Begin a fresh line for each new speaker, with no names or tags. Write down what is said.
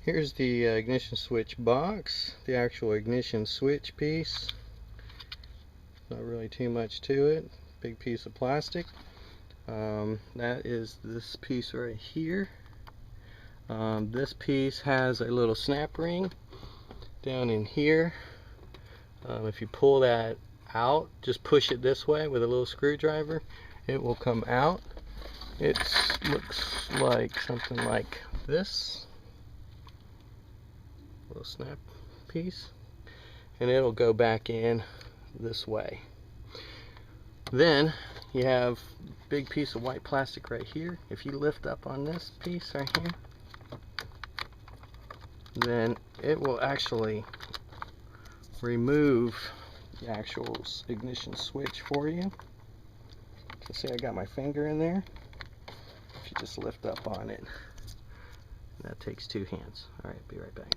Here's the ignition switch box, the actual ignition switch piece. Not really too much to it. Big piece of plastic. That is this piece right here. This piece has a little snap ring down in here. If you pull that out, just push it this way with a little screwdriver, it will come out. It looks like something like this. Little snap piece, and it'll go back in this way. Then you have a big piece of white plastic right here. If you lift up on this piece right here, then it will actually remove the actual ignition switch for you. So see, I got my finger in there. If you just lift up on it, that takes 2 hands. Alright, be right back.